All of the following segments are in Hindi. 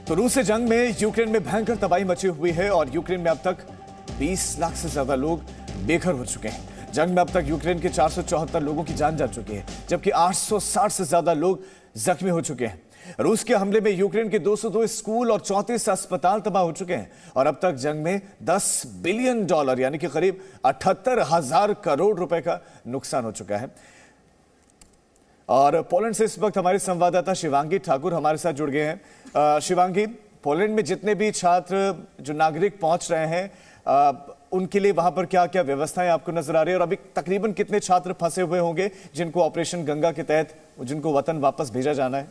तो रूस से जंग में यूक्रेन में भयंकर तबाही मची हुई है और यूक्रेन में अब तक 20 लाख से ज्यादा लोग बेघर हो चुके हैं। जंग में अब तक यूक्रेन के 474 लोगों की जान जा चुकी है, जबकि 860 से ज्यादा लोग जख्मी हो चुके हैं। रूस के हमले में यूक्रेन के 202 स्कूल और 34 अस्पताल तबाह हो चुके हैं और अब तक जंग में $10 बिलियन यानी कि करीब 78,000 करोड़ रुपए का नुकसान हो चुका है। और पोलैंड से इस वक्त हमारे संवाददाता शिवांगी ठाकुर हमारे साथ जुड़ गए हैं। शिवांगी, पोलैंड में जितने भी छात्र जो नागरिक पहुंच रहे हैं उनके लिए वहां पर क्या क्या व्यवस्थाएं आपको नजर आ रही है और अभी तकरीबन कितने छात्र फंसे हुए होंगे जिनको ऑपरेशन गंगा के तहत जिनको वतन वापस भेजा जाना है?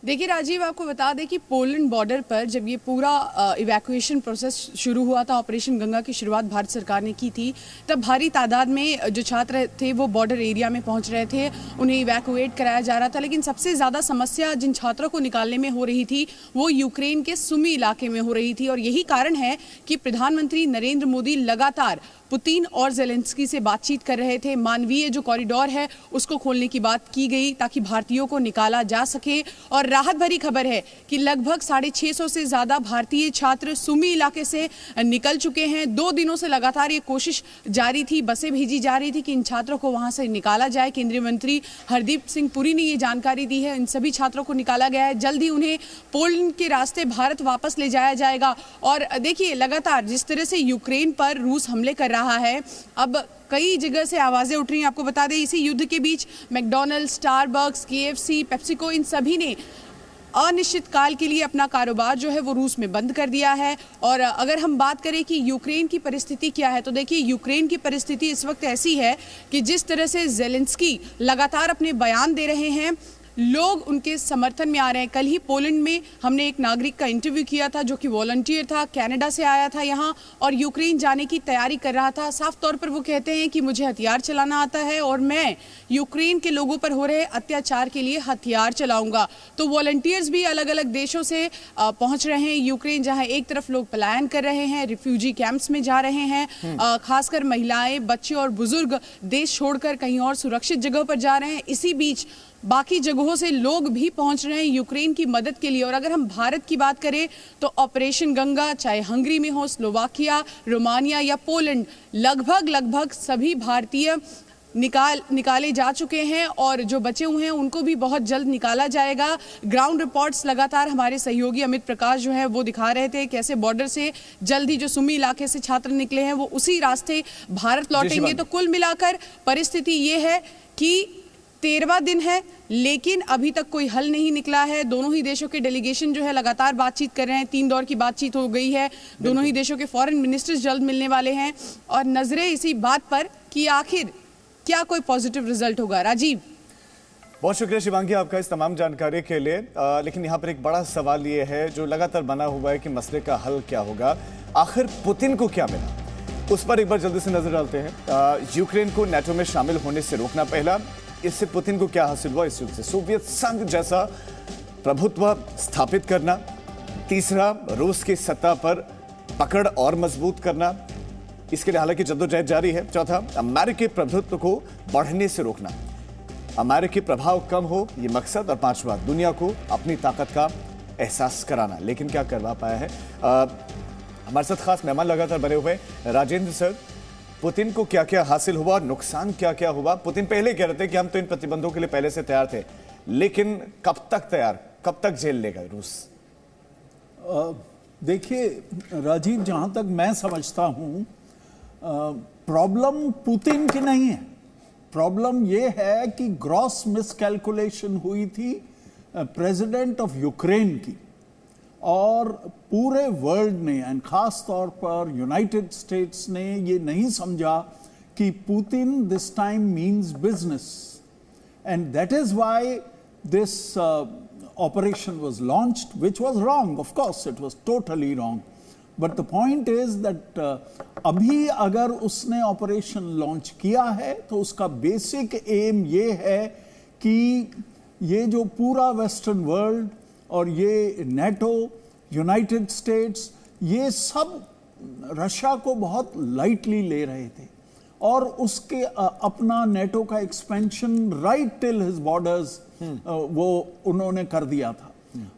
देखिए राजीव, आपको बता दें कि पोलैंड बॉर्डर पर जब ये पूरा इवैक्यूएशन प्रोसेस शुरू हुआ था, ऑपरेशन गंगा की शुरुआत भारत सरकार ने की थी, तब भारी तादाद में जो छात्र थे वो बॉर्डर एरिया में पहुंच रहे थे, उन्हें इवैक्यूएट कराया जा रहा था। लेकिन सबसे ज़्यादा समस्या जिन छात्रों को निकालने में हो रही थी वो यूक्रेन के सुमी इलाके में हो रही थी और यही कारण है कि प्रधानमंत्री नरेंद्र मोदी लगातार पुतिन और जेलेंस्की से बातचीत कर रहे थे। मानवीय जो कॉरिडोर है उसको खोलने की बात की गई ताकि भारतीयों को निकाला जा सके। और राहत भरी खबर है कि लगभग 650 से ज़्यादा भारतीय छात्र सुमी इलाके से निकल चुके हैं। 2 दिनों से लगातार ये कोशिश जारी थी, बसें भेजी जा रही थी कि इन छात्रों को वहाँ से निकाला जाए। केंद्रीय मंत्री हरदीप सिंह पुरी ने ये जानकारी दी है। इन सभी छात्रों को निकाला गया है। जल्द ही उन्हें पोलैंड के रास्ते भारत वापस ले जाया जाएगा। और देखिए, लगातार जिस तरह से यूक्रेन पर रूस हमले कर रहा है, अब कई जगह से आवाजें उठ रही हैं। आपको बता दें, इसी युद्ध के बीच मैकडॉनल्ड्स, स्टारबक्स, KFC, पेप्सिको, इन सभी ने अनिश्चित काल के लिए अपना कारोबार जो है वो रूस में बंद कर दिया है। और अगर हम बात करें कि यूक्रेन की परिस्थिति क्या है, तो देखिए यूक्रेन की परिस्थिति इस वक्त ऐसी है कि जिस तरह से जेलेंस्की लगातार अपने बयान दे रहे हैं, लोग उनके समर्थन में आ रहे हैं। कल ही पोलैंड में हमने एक नागरिक का इंटरव्यू किया था जो कि वॉलंटियर था, कनाडा से आया था यहाँ और यूक्रेन जाने की तैयारी कर रहा था। साफ तौर पर वो कहते हैं कि मुझे हथियार चलाना आता है और मैं यूक्रेन के लोगों पर हो रहे अत्याचार के लिए हथियार चलाऊंगा। तो वॉलंटियर्स भी अलग अलग देशों से पहुंच रहे हैं यूक्रेन, जहाँ एक तरफ लोग पलायन कर रहे हैं, रिफ्यूजी कैंप्स में जा रहे हैं, खासकर महिलाएं, बच्चे और बुजुर्ग देश छोड़कर कहीं और सुरक्षित जगह पर जा रहे हैं। इसी बीच बाकी जगहों से लोग भी पहुंच रहे हैं यूक्रेन की मदद के लिए। और अगर हम भारत की बात करें तो ऑपरेशन गंगा चाहे हंगरी में हो, स्लोवाकिया, रोमानिया या पोलैंड, लगभग सभी भारतीय निकाले जा चुके हैं और जो बचे हुए हैं उनको भी बहुत जल्द निकाला जाएगा। ग्राउंड रिपोर्ट्स लगातार हमारे सहयोगी अमित प्रकाश जो है वो दिखा रहे थे कैसे बॉर्डर से जल्द ही जो सुमी इलाके से छात्र निकले हैं वो उसी रास्ते भारत लौटेंगे। तो कुल मिलाकर परिस्थिति ये है कि 13वां दिन है लेकिन अभी तक कोई हल नहीं निकला है। दोनों ही देशों के डेलीगेशन जो है लगातार बातचीत कर रहे हैं। 3 दौर की बातचीत हो गई है। दोनों ही देशों के फॉरेन मिनिस्टर्स जल्द मिलने वाले हैं और नजरें इसी बात पर कि आखिर क्या कोई पॉजिटिव रिजल्ट होगा। राजीव, बहुत शुक्रिया शिवांगी आपका इस तमाम जानकारी के लिए। लेकिन यहाँ पर एक बड़ा सवाल ये है जो लगातार बना हुआ है कि मसले का हल क्या होगा, आखिर पुतिन को क्या मिला, उस पर एक बार जल्दी से नजर डालते हैं। यूक्रेन को नेटो में शामिल होने से रोकना पहला, इससे पुतिन को क्या हासिल हुआ इस युद्ध से? सोवियत संघ जैसा प्रभुत्व स्थापित करना। तीसरा, रूस की सत्ता पर पकड़ और मजबूत करना, इसके लिए हालांकि जद्दोजहद जारी है। चौथा, अमेरिकी प्रभुत्व को बढ़ने से रोकना, अमेरिकी प्रभाव कम हो, ये मकसद। और पांचवा, दुनिया को अपनी ताकत का एहसास कराना। लेकिन क्या करवा पाया है? हमारे साथ खास मेहमान लगातार बने हुए। राजेंद्र सर, पुतिन को क्या क्या हासिल हुआ, नुकसान क्या क्या हुआ? पुतिन पहले कह रहे थे कि हम तो इन प्रतिबंधों के लिए पहले से तैयार थे, लेकिन कब तक तैयार, कब तक झेल लेगा रूस? देखिए राजीव, जहां तक मैं समझता हूं प्रॉब्लम पुतिन की नहीं है। प्रॉब्लम यह है कि ग्रॉस मिसकैलकुलेशन हुई थी प्रेसिडेंट ऑफ यूक्रेन की, और पूरे वर्ल्ड ने एंड खास तौर पर यूनाइटेड स्टेट्स ने ये नहीं समझा कि Putin this time means business, and that is why this operation was launched, which was wrong. Of course, it was totally wrong. But the point is that अभी अगर उसने ऑपरेशन लॉन्च किया है तो उसका बेसिक एम ये है कि ये जो पूरा वेस्टर्न वर्ल्ड और ये नेटो, यूनाइटेड स्टेट्स, ये सब रशिया को बहुत लाइटली ले रहे थे और उसके अपना नेटो का expansion right till his borders वो उन्होंने कर दिया था।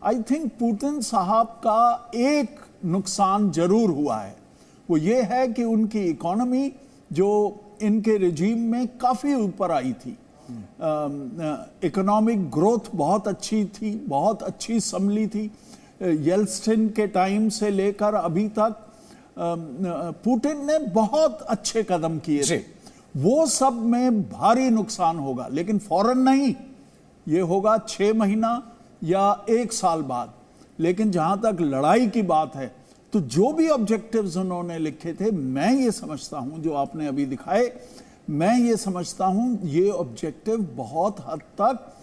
आई थिंक पुतिन साहब का एक नुकसान जरूर हुआ है, वो ये है कि उनकी इकोनॉमी जो इनके रिजीम में काफी ऊपर आई थी, इकोनॉमिक ग्रोथ बहुत अच्छी थी, बहुत अच्छी संभली थी। येल्सिन के टाइम से लेकर अभी तक पुतिन ने बहुत अच्छे कदम किए थे। वो सब में भारी नुकसान होगा, लेकिन फौरन नहीं, ये होगा 6 महीना या 1 साल बाद। लेकिन जहां तक लड़ाई की बात है, तो जो भी ऑब्जेक्टिव्स उन्होंने लिखे थे, मैं ये समझता हूं, जो आपने अभी दिखाए, मैं ये समझता हूं ये ऑब्जेक्टिव बहुत हद तक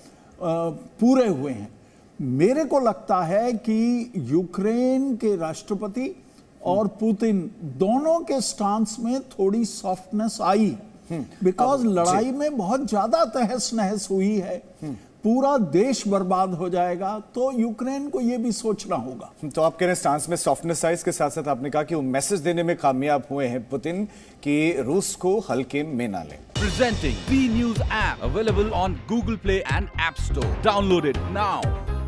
पूरे हुए हैं। मेरे को लगता है कि यूक्रेन के राष्ट्रपति और पुतिन दोनों के स्टांस में थोड़ी सॉफ्टनेस आई, बिकॉज लड़ाई में बहुत ज्यादा तहस नहस हुई है, पूरा देश बर्बाद हो जाएगा, तो यूक्रेन को यह भी सोचना होगा। तो आप कह रहे हैं स्टांस में सॉफ्टनेस आई, इसके साथ साथ आपने कहा कि वो मैसेज देने में कामयाब हुए हैं पुतिन कि रूस को हल्के में ना लें। Presenting B News app available on Google Play and App Store. Download it now.